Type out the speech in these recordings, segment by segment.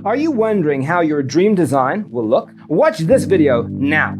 Are you wondering how your dream design will look? Watch this video now.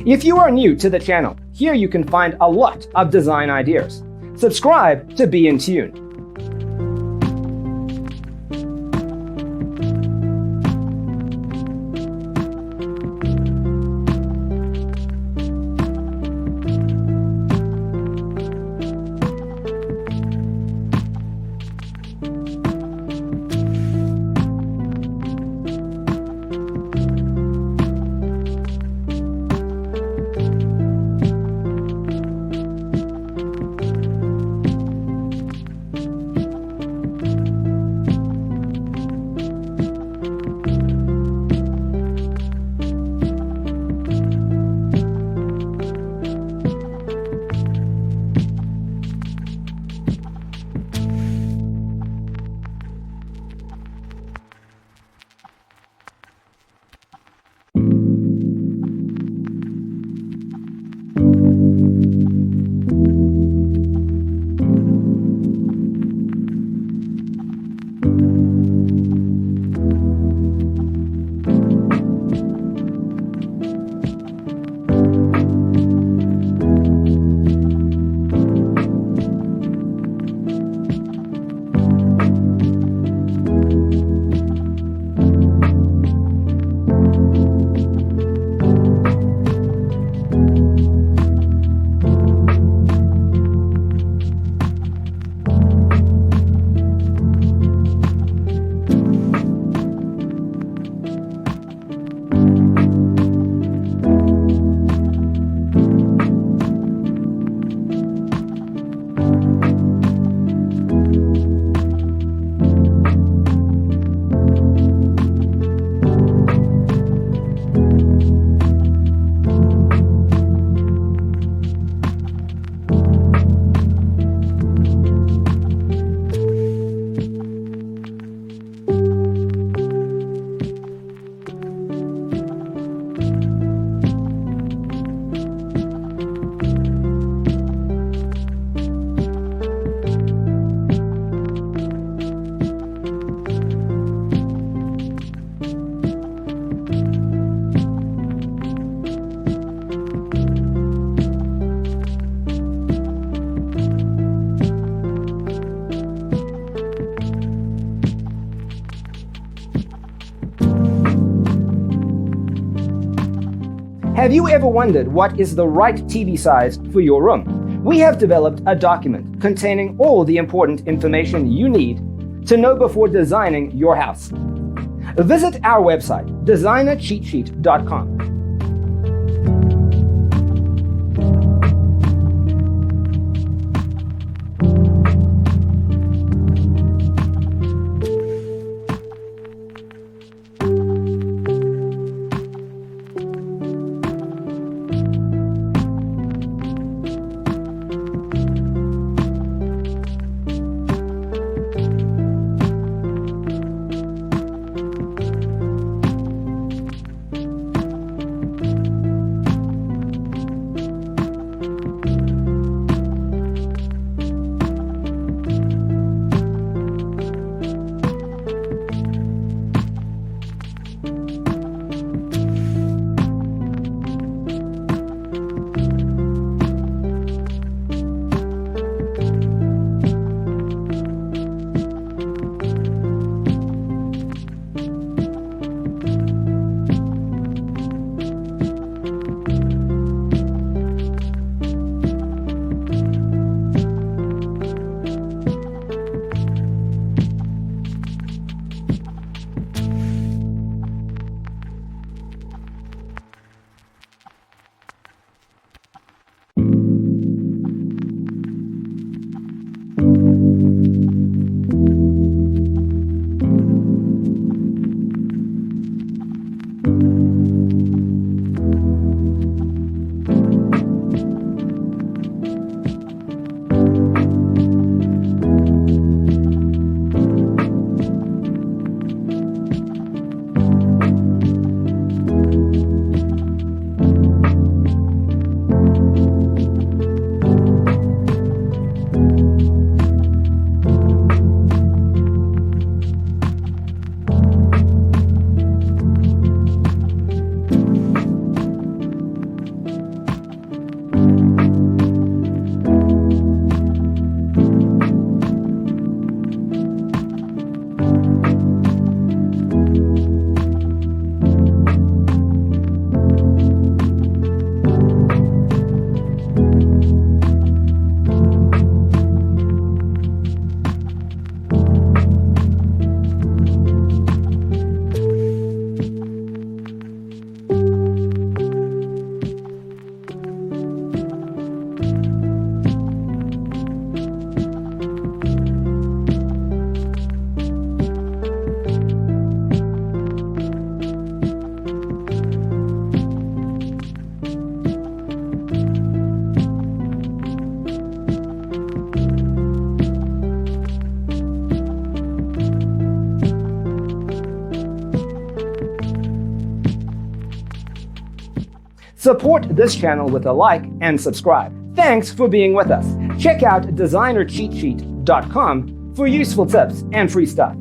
If you are new to the channel, here you can find a lot of design ideas. Subscribe to be in tune. Have you ever wondered what is the right TV size for your room? We have developed a document containing all the important information you need to know before designing your house. Visit our website, designercheatsheet.com. Support this channel with a like and subscribe. Thanks for being with us. Check out designercheatsheet.com for useful tips and free stuff.